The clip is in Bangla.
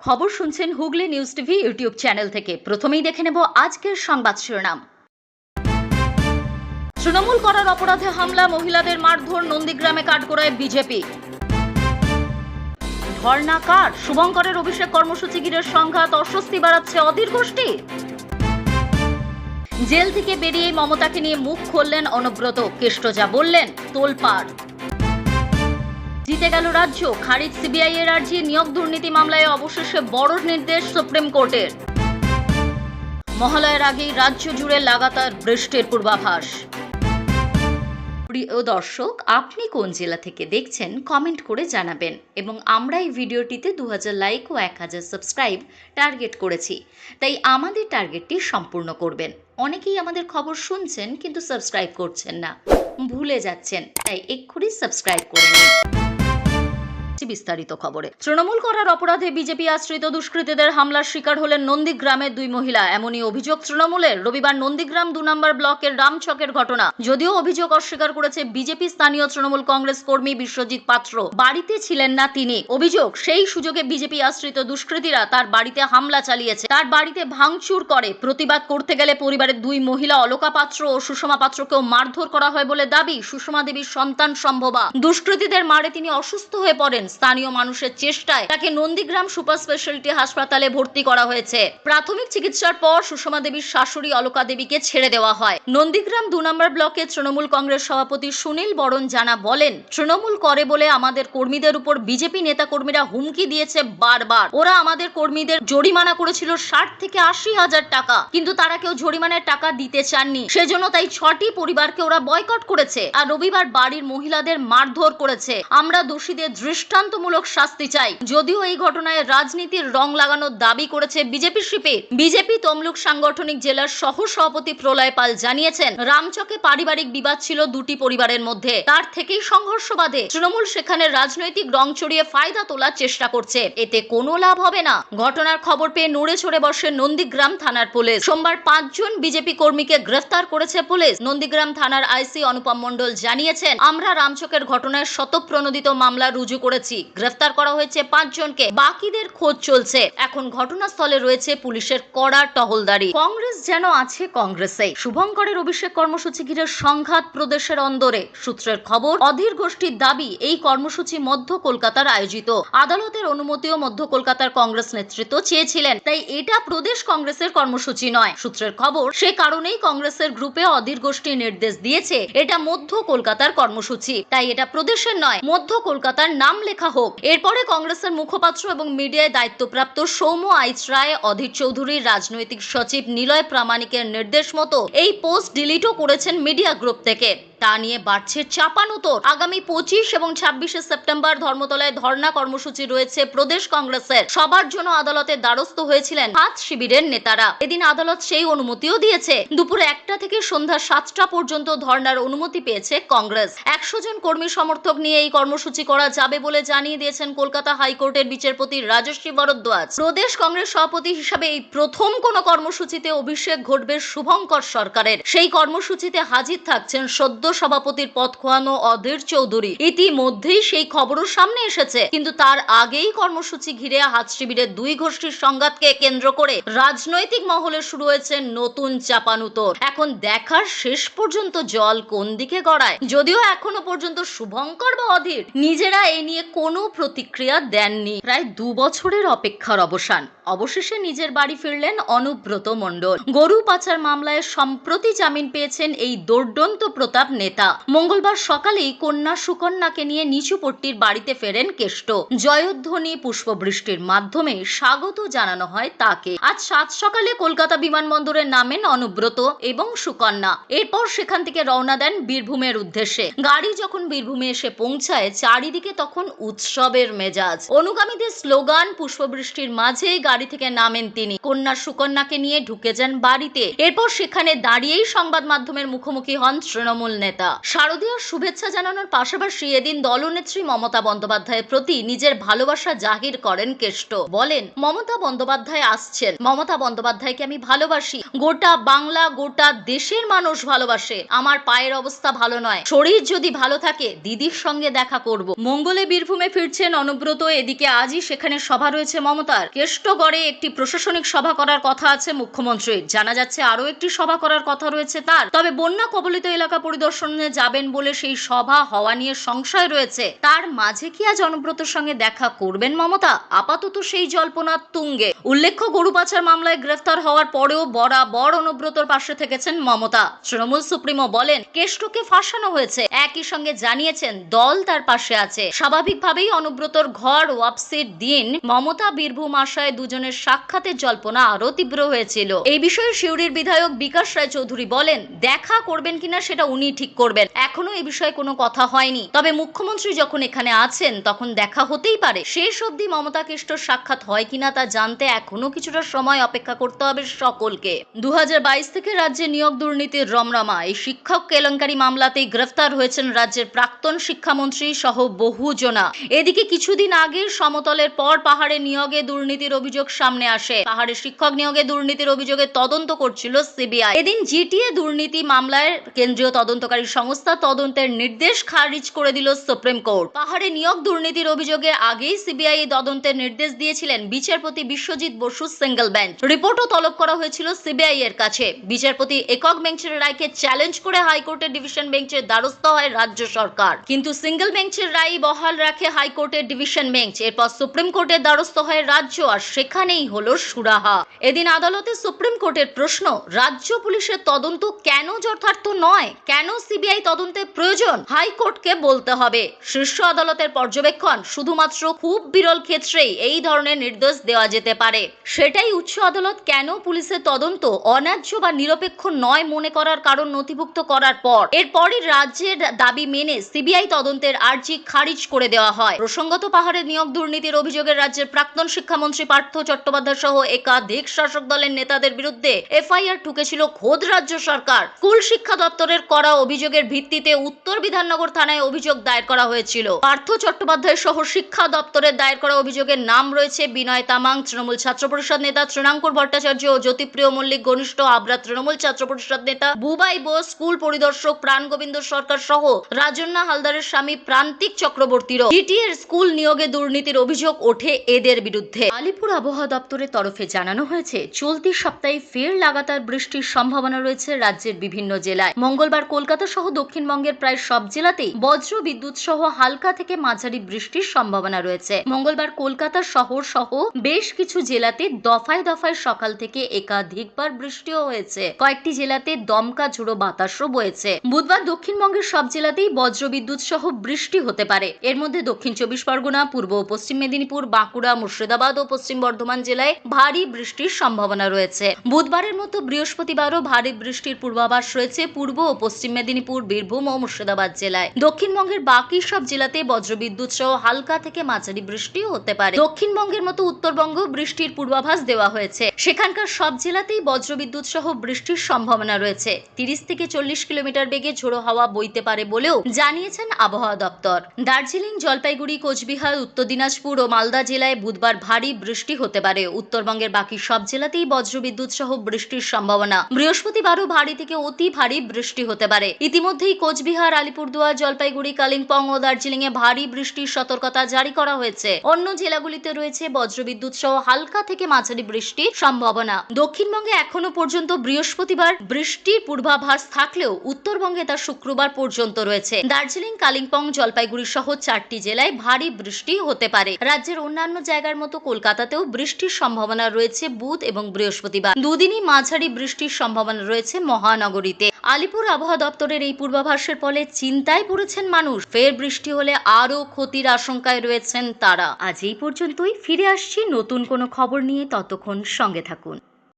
খবর শুনছেন Hooghly news TV YouTube channel থেকে। প্রথমেই দেখে নেব আজকের সংবাদ শিরোনাম। তৃণমূল করার অপরাধে হামলা, মহিলাদের মারধর, নন্দীগ্রামে কাঠগড়ায় বিজেপি। ধর্ণা কার? শুভঙ্করের অভিষেক কর্মসূচি ঘিরে সংঘাত, অস্বস্তি বাড়াচ্ছে অধীর গোষ্ঠী। জেল থেকে বেরিয়ে মমতাকে নিয়ে মুখ খুললেন অনুব্রত, কেষ্ট যা বললেন তোলপাড়। জিতে গেল রাজ্য, খারিজ সিবিআই এর আর্জি, নিয়োগ দুর্নীতি মামলায় অবশেষে বড় নির্দেশ সুপ্রিম কোর্টের। মহালয়ার আগেই রাজ্য জুড়ে লাগাতার বৃষ্টির পূর্বাভাস। প্রিয় দর্শক, আপনি কোন জেলা থেকে দেখছেন কমেন্ট করে জানাবেন। এবং আমরা এই ভিডিওটিতে 2000 লাইক ও 1000 সাবস্ক্রাইব টার্গেট করেছি, তাই আমাদের টার্গেটটি সম্পূর্ণ করবেন। অনেকেই আমাদের খবর শুনছেন কিন্তু সাবস্ক্রাইব করছেন না, ভুলে যাচ্ছেন, তাই এক্ষুনি সাবস্ক্রাইব করে নিন। বিস্তারিত খবরে। তৃণমূল করার অপরাধে বিজেপি আশ্রিত দুষ্কৃতীদের হামলার শিকার হলেন নন্দীগ্রামের দুই মহিলা। এমনই অভিযোগ তৃণমূলের। রবিবার নন্দীগ্রাম 2 নম্বর ব্লকের রামচকের ঘটনা। যদিও অভিযোগ অস্বীকার করেছে বিজেপি স্থানীয় তৃণমূল কংগ্রেস কর্মী বিশ্বজিৎ পাত্র। বাড়িতে ছিলেন না তিনি। অভিযোগ, সেই সুযোগে বিজেপি আশ্রিত দুষ্কৃতীরা তার বাড়িতে হামলা চালিয়েছে, তার বাড়িতে ভাঙচুর করে। প্রতিবাদ করতে গেলে পরিবারের দুই মহিলা অলকা পাত্র ও সুষমা পাত্রকেও মারধর করা হয় বলে দাবি সুষমা দেবীর সন্তান সম্ভবা। দুষ্কৃতীদের মারে তিনি অসুস্থ হয়ে পড়েন। স্থানীয় মানুষের চেষ্টায় তাকে নন্দীগ্রাম সুপার স্পেশালিটি হাসপাতালে ভর্তি করা হয়েছে। প্রাথমিক চিকিৎসার পর সুষমা দেবীর শাশুড়ি অলকা দেবীকে ছেড়ে দেওয়া হয়। নন্দীগ্রাম 2 নম্বর ব্লকে তৃণমূল কংগ্রেস সভাপতি সুনীল বরণ জানা বলেন, তৃণমূল করে বলে আমাদের কর্মীদের উপর বিজেপি নেতা কর্মীরা হুমকি দিয়েছে বারবার। ওরা আমাদের কর্মীদের জরিমানা করেছিল 60 থেকে 80 হাজার টাকা, কিন্তু তারা কেউ জরিমানার টাকা দিতে চাননি। সেজন্য তাই 6টি পরিবারকে ওরা বয়কট করেছে আর রবিবার বাড়ির মহিলাদের মারধর করেছে। আমরা দোষীদের দৃষ্টান্তমূলক শাস্তি চাই। যদিও এই ঘটনায় রাজনীতির রং লাগানোর দাবি করেছে বিজেপি শিবির। বিজেপি তমলুক সাংগঠনিক জেলার সহ সভাপতি প্রলয় পাল জানিয়েছেন, রামচকে পারিবারিক বিবাদ ছিল দুটি পরিবারের মধ্যে, তার থেকেই সংঘর্ষ বাধে। তৃণমূল সেখানে রাজনৈতিক রং চড়িয়ে ফায়দা তোলার চেষ্টা করছে, এতে কোনো লাভ হবে না। ঘটনার খবর পেয়ে নড়ে চড়ে বসে নন্দীগ্রাম থানার পুলিশ। সোমবার 5 জন বিজেপি কর্মীকে গ্রেফতার করেছে পুলিশ। নন্দীগ্রাম থানার আইসি অনুপম মণ্ডল জানিয়েছেন, আমরা রামচকের ঘটনায় শতপ্রণোদিত মামলা রুজু করেছি। গ্রেফতার করা হয়েছে 5 জনকে, বাকিদের খোঁজ চলছে। এখন ঘটনাস্থলে রয়েছে পুলিশের কড়া টহলদারি। কংগ্রেস যেন আছে কংগ্রেসে। শুভঙ্করের অভিষেক কর্মসূচি ঘিরে সংঘাত প্রদেশের অন্দরে। সূত্রের খবর, অধীর গোষ্ঠীর দাবি এই কর্মসূচি মধ্য কলকাতার আয়োজিত। আদালতের অনুমতিও মধ্য কলকাতার কংগ্রেস নেতৃত্ব চেয়েছিলেন, তাই এটা প্রদেশ কংগ্রেসের কর্মসূচি নয়। সূত্রের খবর, সে কারণেই কংগ্রেসের গ্রুপে অধীর গোষ্ঠী নির্দেশ দিয়েছে এটা মধ্য কলকাতার কর্মসূচি, তাই এটা প্রদেশের নয়, মধ্য কলকাতার নাম লেখা হোক। এরপরে কংগ্রেসের মুখপাত্র এবং মিডিয়ায় দায়িত্বপ্রাপ্ত সৌম্য আইচ রায় অধীর চৌধুরীর রাজনৈতিক সচিব নিলয় প্রামাণিকের নির্দেশ মতো এই পোস্ট ডিলিটও করেছেন মিডিয়া গ্রুপ থেকে। তা নিয়ে বাড়ছে চাপানুতোর। আগামী 25 এবং 26শে সেপ্টেম্বর ধর্মতলায় ধর্ণা কর্মসূচি রয়েছে প্রদেশ কংগ্রেসের। সবার জন্য আদালতের দ্বারস্থ হয়েছিলেন হাত শিবিরের নেতারা। এদিন আদালত সেই অনুমতিও দিয়েছে। দুপুর 1টা থেকে সন্ধ্যা 7টা পর্যন্ত ধর্ণার অনুমতি পেয়েছে কংগ্রেস। 100 জন কর্মী সমর্থক নিয়ে এই কর্মসূচি করা যাবে বলে জানিয়ে দিয়েছেন কলকাতা হাইকোর্টের বিচারপতি রাজশ্রী ভরদ্বাজ। প্রদেশ কংগ্রেস সভাপতি হিসাবে এই প্রথম কোন কর্মসূচিতে অভিষেক ঘটবে শুভঙ্কর সরকারের। সেই কর্মসূচিতে হাজির থাকছেন সদ্য সভাপতির পদ খোয়ানো অধীর চৌধুরী। ইতিমধ্যেই সেই খবরও সামনে এসেছে, কিন্তু তার আগেই কর্মসূচি ঘিরে হাত শিবিরের দুই গোষ্ঠীর সংঘাতকে কেন্দ্র করে রাজনৈতিক মহলে শুরু হয়েছে নতুন চাপানুতোর। এখন দেখার শেষ পর্যন্ত জল কোন দিকে গড়ায়। যদিও এখনো পর্যন্ত শুভঙ্কর বা অধীর নিজেরা এই নিয়ে কোনো প্রতিক্রিয়া দেননি। প্রায় 2 বছরের অপেক্ষার অবসান। অবশেষে নিজের বাড়ি ফিরলেন অনুব্রত মণ্ডল। গরু পাচার মামলায় সম্প্রতি জামিন পেয়েছেন এই দৌর্দন্ত প্রতাপ নেতা। মঙ্গলবার সকালেই কন্যা সুকন্যাকে নিয়ে নিচুপট্টির বাড়িতে ফেরেন কেষ্ট। জয়ধ্বনি পুষ্পবৃষ্টির মাধ্যমে স্বাগত জানানো হয় তাকে। আজ 7 সকালে কলকাতা বিমানবন্দরে নামেন অনুব্রত এবং সুকন্যা। এরপর সেখান থেকে রওনা দেন বীরভূমের উদ্দেশ্যে। গাড়ি যখন বীরভূমে এসে পৌঁছায়, চারিদিকে তখন উৎসবের মেজাজ। অনুগামীদের স্লোগান, পুষ্পবৃষ্টির মাঝে গাড়ি গাড়ি থেকে নামেন তিনি। কন্যা সুকন্যাকে নিয়ে ঢুকে যান বাড়িতে। এরপর সেখানে দাঁড়িয়েই সংবাদ মাধ্যমের মুখোমুখি হন তৃণমূল নেতা। শারদীয়ার শুভেচ্ছা জানানোর পাশাপাশি এদিন দলনেত্রী মমতা বন্দ্যোপাধ্যায়ের প্রতি নিজের ভালোবাসা জাহির করেন কেষ্ট। বলেন, মমতা বন্দ্যোপাধ্যায় আসছেন, মমতা বন্দ্যোপাধ্যায়কে আমি ভালোবাসি, গোটা বাংলা গোটা দেশের মানুষ ভালোবাসে। আমার পায়ের অবস্থা ভালো নয়, শরীর যদি ভালো থাকে দিদির সঙ্গে দেখা করব। মঙ্গলে বীরভূমে ফিরছেন অনুব্রত। এদিকে আজই সেখানে সভা রয়েছে মমতার। কেষ্টগড়ে একটি প্রশাসনিক সভা করার কথা আছে মুখ্যমন্ত্রীর। জানা যাচ্ছে আরো একটি সভা করার কথা রয়েছে তার। তবে বন্যা কবলিত এলাকা পরিদর্শনে যাবেন বলে সেই সভা হওয়া নিয়ে সংশয় রয়েছে। তার মাঝে কি আজ অনুব্রতর সঙ্গে দেখা করবেন মমতা? আপাতত সেই জল্পনা তুঙ্গে। উল্লেখ্য, গরু পাচার মামলায় গ্রেফতার হওয়ার পরেও বরাবর অনুব্রতর পাশে থেকেছেন মমতা। তৃণমূল সুপ্রিমো বলেন, কেষ্টকে ফাঁসানো হয়েছে। একই সঙ্গে জানিয়েছেন দল তার পাশে আছে। স্বাভাবিকভাবেই অনুব্রতর ঘর ওয়াপসির দিন মমতা বীরভূম আসায় দুজনের সাক্ষাতের জল্পনা আরো তীব্র হয়েছিল। এই বিষয়ে সিউড়ির বিধায়ক বিকাশ রায় চৌধুরী বলেন, দেখা করবেন কিনা সেটা উনি ঠিক করবেন। এখনো এই বিষয়ে কোনো কথা হয়নি। তবে মুখ্যমন্ত্রী যখন এখানে আছেন তখন দেখা হতেই পারে। শেষ অবধি মমতা কেষ্টর সাক্ষাৎ হয় কিনা তা জানতে এখনো কিছুটা সময় অপেক্ষা করতে হবে সকলকে। 2022 থেকে রাজ্যে নিয়োগ দুর্নীতির রমরমা। এই শিক্ষক কেলেঙ্কারি মামলাতেই গ্রেফতার হয়েছেন রাজ্যের প্রাক্তন শিক্ষামন্ত্রী সহ বহুজনা। এদিকে কিছুদিন আগে সমতলের পর পাহাড়ে নিয়োগে দুর্নীতির অভিযোগ সামনে আসে। পাহাড়ে শিক্ষক নিয়োগে দুর্নীতির অভিযোগে তদন্ত করছিল সিবিআই। এদিন জিটিএ দুর্নীতি মামলায় কেন্দ্রীয় তদন্তকারী সংস্থা তদন্তের নির্দেশ খারিজ করে দিল সুপ্রিম কোর্ট। পাহাড়ে নিয়োগ দুর্নীতির অভিযোগে আগেই সিবিআই তদন্তের নির্দেশ দিয়েছিলেন বিচারপতি বিশ্বজিৎ বসু সিঙ্গেল বেঞ্চ। রিপোর্টও তলব করা হয়েছিল সিবিআই এর কাছে। বিচারপতি একক বেঞ্চের রায়কে চ্যালেঞ্জ করে হাইকোর্টের ডিভিশন বেঞ্চের দ্বারস্থ হয় রাজ্য সরকার। কিন্তু সিঙ্গেল বেঞ্চের রায় বহাল রাখে হাইকোর্টের ডিভিশন বেঞ্চ। এরপর সুপ্রিম কোর্টের দ্বারস্থ হয় রাজ্য, আর সেখানেই হলো সুরাহা। এদিন আদালতে সুপ্রিম কোর্টের প্রশ্ন, রাজ্য পুলিশের তদন্ত কেন যথার্থ নয়, কেন সিবিআই তদন্তের প্রয়োজন হাইকোর্টকে বলতে হবে। শীর্ষ আদালতের পর্যবেক্ষণ, শুধুমাত্র খুব বিরল ক্ষেত্রেই এই ধরনের নির্দেশ দেওয়া যেতে পারে। সেটাই উচ্চ আদালত কেন পুলিশের তদন্ত অন্যায্য বা নিরপেক্ষ নয় মনে করার কারণ নথিভুক্ত করার পর এরপরই রাজ্যের দাবি মেনে সিবিআই তদন্তের আর্জি খারিজ করে দেওয়া হয়। প্রসঙ্গত, পাহাড়ে নিয়োগ দুর্নীতির অভিযোগে রাজ্যের প্রাক্তন শিক্ষামন্ত্রী পার্থ চট্টোপাধ্যায় সহ একাধিক শাসক দলের নেতাদের বিরুদ্ধে এফআইআর ঠুকেছিল খোদ রাজ্য সরকার। স্কুল শিক্ষা দপ্তরের করা অভিযোগের ভিত্তিতে উত্তর বিধাননগর থানায় অভিযোগ দায়ের করা হয়েছিল। পার্থ চট্টোপাধ্যায় সহ শিক্ষা দপ্তরের দায়ের করা অভিযোগের নাম রয়েছে বিনয় তামাং, তৃণমূল ছাত্র পরিষদ নেতা তৃণাঙ্কুর ভট্টাচার্য ও জ্যোতিপ্রিয় মল্লিক ঘনিষ্ঠ আবরা তৃণমূল ছাত্র পরিষদ নেতা বুবাই বোস, স্কুল পরিদর্শক প্রাণ গোবিন্দ সরকার সহ রাজন্না হালদারের স্বামী প্রান্তিক চক্রবর্তীরও জিটিএর স্কুল নিয়োগে দুর্নীতির অভিযোগ ওঠে এদের বিরুদ্ধে। আলিপুর আবহাওয়া দপ্তরের তরফে জানানো হয়েছে, চলতি সপ্তাহে ফের লাগাতার বৃষ্টির সম্ভাবনা রয়েছে রাজ্যের বিভিন্ন জেলায়। মঙ্গলবার কলকাতা সহ দক্ষিণবঙ্গের প্রায় সব জেলাতেই বজ্র বিদ্যুৎ সহ হালকা থেকে মাঝারি বৃষ্টির সম্ভাবনা রয়েছে। মঙ্গলবার কলকাতা শহর সহ বেশ কিছু জেলাতে দফায় দফায় সকাল থেকে একাধিকবার বৃষ্টিও হয়েছে। কয়েকটি জেলাতে দমকা ঝোড়ো বাতাসও বয়েছে। বুধবার দক্ষিণবঙ্গের সব জেলাতেই বজ্র বিদ্যুৎ সহ বৃষ্টি হতে পারে। এর মধ্যে দক্ষিণ 24 পরগনা, পূর্ব ও পশ্চিম মেদিনীপুর, বাঁকুড়া, মুর্শিদাবাদ ও পশ্চিম বর্ধমান জেলায় ভারী বৃষ্টির সম্ভাবনা রয়েছে। বুধবারের মতো বৃহস্পতিবারও ভারী বৃষ্টির পূর্বাভাস রয়েছে পূর্ব ও পশ্চিম মেদিনীপুর, বীরভূম ও মুর্শিদাবাদ জেলায়। দক্ষিণবঙ্গের বাকি সব জেলাতে বজ্র বিদ্যুৎ সহ হালকা থেকে মাঝারি বৃষ্টিও হতে পারে। দক্ষিণবঙ্গের মতো উত্তরবঙ্গেও বৃষ্টির পূর্বাভাস দেওয়া হয়েছে। সেখানকার সব জেলাতেই বজ্র বিদ্যুৎ সহ বৃষ্টির সম্ভাবনা রয়েছে। 30 থেকে 40 কিলোমিটার বেগে ঝোড়ো হাওয়া বইতে পারে বলেও জানিয়েছেন আবহাওয়া দপ্তর। দার্জিলিং, জলপাইগুড়ি, কোচবিহার, উত্তর দিনাজপুর ও মালদা জেলায় বুধবার ভারী বৃষ্টি হতে পারে। উত্তরবঙ্গের বাকি সব জেলাতেই বজ্র বিদ্যুৎ সহ বৃষ্টির সম্ভাবনা। বৃহস্পতিবারও ভারী থেকে অতি ভারী বৃষ্টি হতে পারে। ইতিমধ্যেই কোচবিহার, আলিপুরদুয়ার, জলপাইগুড়ি, কালিম্পং ও দার্জিলিং এ ভারী বৃষ্টির সতর্কতা জারি করা হয়েছে। অন্য জেলাগুলিতে রয়েছে বজ্র বিদ্যুৎ সহ হালকা থেকে মাঝারি বৃষ্টির সম্ভাবনা। দক্ষিণবঙ্গে এখনো পর্যন্ত বৃহস্পতিবার বৃষ্টির পূর্বাভাস থাকলেও উত্তরবঙ্গে তা শুক্রবার পর্যন্ত রয়েছে। দার্জিলিং, কালিম্পং, জলপাইগুড়ি সহ 4টি জেলায় ভারী বৃষ্টি হতে পারে। রাজ্যের অন্যান্য জায়গার মতো কলকাতাতেও বৃষ্টির সম্ভাবনা রয়েছে বুধ এবং বৃহস্পতিবার। দুদিনই মাঝারি বৃষ্টির সম্ভাবনা রয়েছে মহানগরীতে। আলিপুর আবহাওয়া দপ্তরের এই পূর্বাভাসের ফলে চিন্তায় পড়েছেন মানুষ। ফের বৃষ্টি হলে আরো ক্ষতির আশঙ্কায় রয়েছেন তারা। আজ এই পর্যন্তই। ফিরে আসছি নতুন কোনো খবর নিয়ে, ততক্ষণ সঙ্গে থাকুন।